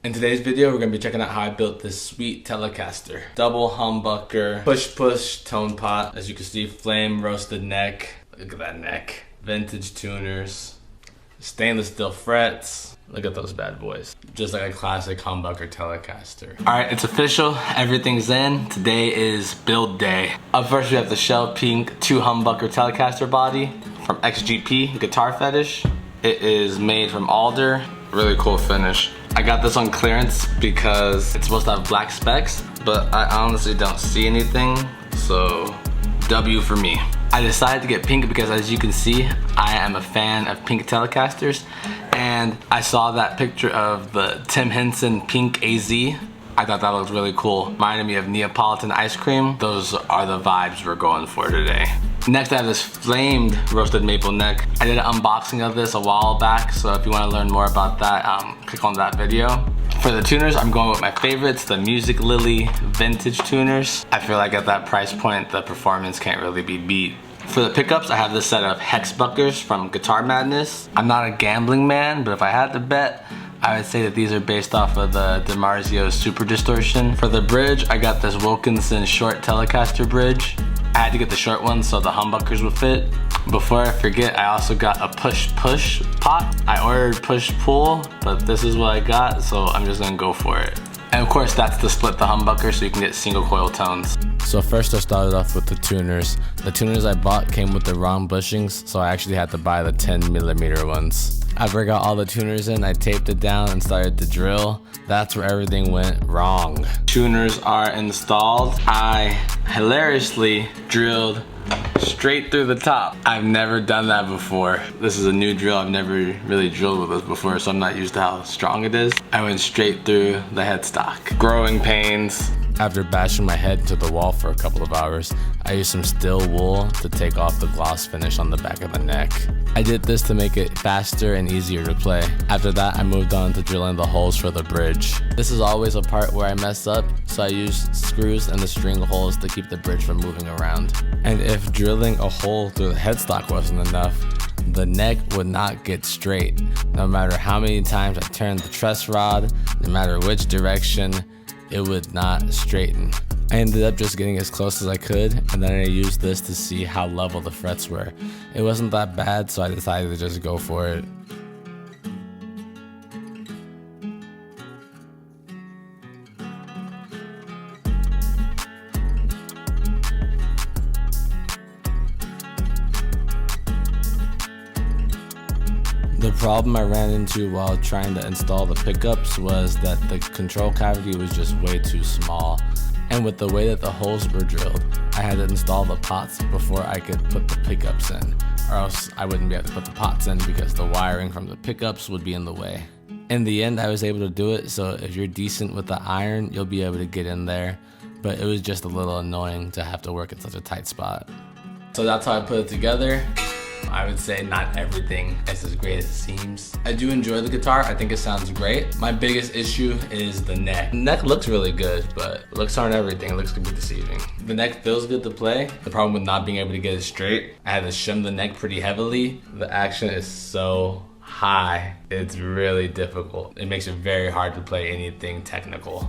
In today's video, we're going to be checking out how I built this sweet Telecaster. Double humbucker, push tone pot. As you can see, flame roasted neck. Look at that neck. Vintage tuners. Stainless steel frets. Look at those bad boys. Just like a classic humbucker Telecaster. Alright, it's official. Everything's in. Today is build day. Up first, we have the shell pink 2 humbucker Telecaster body from XGP Guitar Fetish. It is made from alder. Really cool finish. I got this on clearance because it's supposed to have black specs, but I honestly don't see anything, so W for me. I decided to get pink because, as you can see, I am a fan of pink Telecasters, and I saw that picture of the Tim Henson pink AZ. I thought that looked really cool. Reminded me of Neapolitan ice cream. Those are the vibes we're going for today. Next, I have this flamed roasted maple neck. I did an unboxing of this a while back, so if you want to learn more about that, click on that video. For the tuners, I'm going with my favorites, the Musiclily vintage tuners. I feel like at that price point, the performance can't really be beat. For the pickups, I have this set of Hexbuckers from GuitarMadness. I'm not a gambling man, but if I had to bet, I would say that these are based off of the DiMarzio Super Distortion. For the bridge, I got this Wilkinson short Telecaster bridge. I had to get the short one so the humbuckers would fit. Before I forget, I also got a push pot. I ordered push-pull, but this is what I got, so I'm just gonna go for it. And of course, that's to split the humbucker so you can get single coil tones. So first I started off with the tuners. The tuners I bought came with the wrong bushings, so I actually had to buy the 10mm ones. After I got all the tuners in, I taped it down and started to drill. That's where everything went wrong. Tuners are installed. I hilariously drilled straight through the top. I've never done that before. This is a new drill. I've never really drilled with this before, so I'm not used to how strong it is. I went straight through the headstock. Growing pains. After bashing my head into the wall for a couple of hours, I used some steel wool to take off the gloss finish on the back of the neck. I did this to make it faster and easier to play. After that, I moved on to drilling the holes for the bridge. This is always a part where I mess up, so I use screws and the string holes to keep the bridge from moving around. And if drilling a hole through the headstock wasn't enough, the neck would not get straight. No matter how many times I turned the truss rod, no matter which direction, it would not straighten. I ended up just getting as close as I could, and then I used this to see how level the frets were. It wasn't that bad, so I decided to just go for it. The problem I ran into while trying to install the pickups was that the control cavity was just way too small. And with the way that the holes were drilled, I had to install the pots before I could put the pickups in, or else I wouldn't be able to put the pots in because the wiring from the pickups would be in the way. In the end, I was able to do it, so if you're decent with the iron, you'll be able to get in there, but it was just a little annoying to have to work in such a tight spot. So that's how I put it together. I would say not everything is as great as it seems. I do enjoy the guitar. I think it sounds great. My biggest issue is the neck. The neck looks really good, but looks aren't everything. Looks can be deceiving. The neck feels good to play. The problem with not being able to get it straight, I had to shim the neck pretty heavily. The action is so high. It's really difficult. It makes it very hard to play anything technical.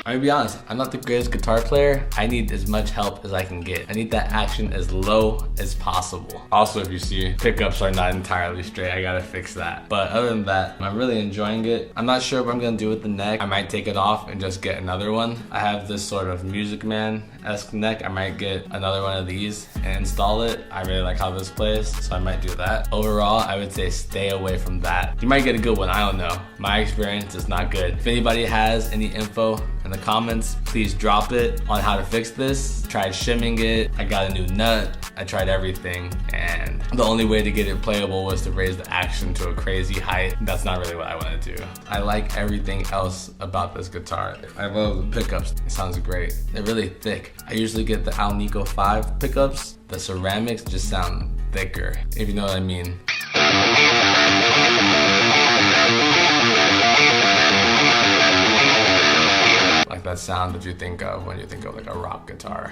I'm gonna be honest, I'm not the greatest guitar player. I need as much help as I can get. I need that action as low as possible. Also, if you see, pickups are not entirely straight. I gotta fix that. But other than that, I'm really enjoying it. I'm not sure what I'm gonna do with the neck. I might take it off and just get another one. I have this sort of Music Man-esque neck. I might get another one of these and install it. I really like how this plays, so I might do that. Overall, I would say stay away from that. You might get a good one, I don't know. My experience is not good. If anybody has any info in the comments, please drop it on how to fix this. Tried shimming it, I got a new nut, I tried everything, and the only way to get it playable was to raise the action to a crazy height. That's not really what I want to do. I like everything else about this guitar. I love the pickups, it sounds great. They're really thick. I usually get the Alnico 5 pickups. The ceramics just sound thicker, if you know what I mean. Like that sound would you think of when you think of like a rock guitar?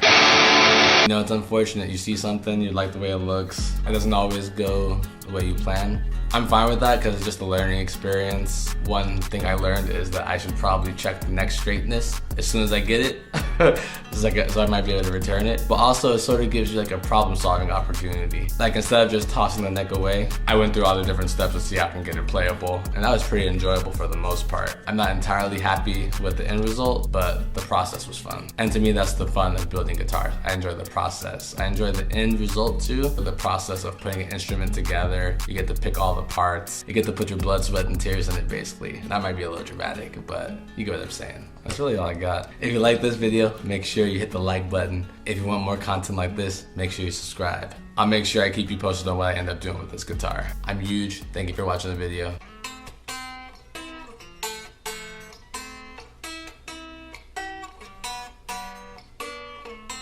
You know, it's unfortunate. You see something, you like the way it looks. It doesn't always go the way you plan. I'm fine with that because it's just a learning experience. One thing I learned is that I should probably check the neck straightness as soon as I get it. So I might be able to return it. But also it sort of gives you like a problem solving opportunity. Like instead of just tossing the neck away, I went through all the different steps to see how I can get it playable. And that was pretty enjoyable for the most part. I'm not entirely happy with the end result, but the process was fun. And to me, that's the fun of building guitars. I enjoy the process. I enjoy the end result too, but the process of putting an instrument together. You get to pick all the parts. You get to put your blood, sweat, and tears in it basically. That might be a little dramatic, but you get what I'm saying. That's really all I got. If you like this video, make sure you hit the like button. If you want more content like this, make sure you subscribe. I'll make sure I keep you posted on what I end up doing with this guitar. I'm huge. Thank you for watching the video.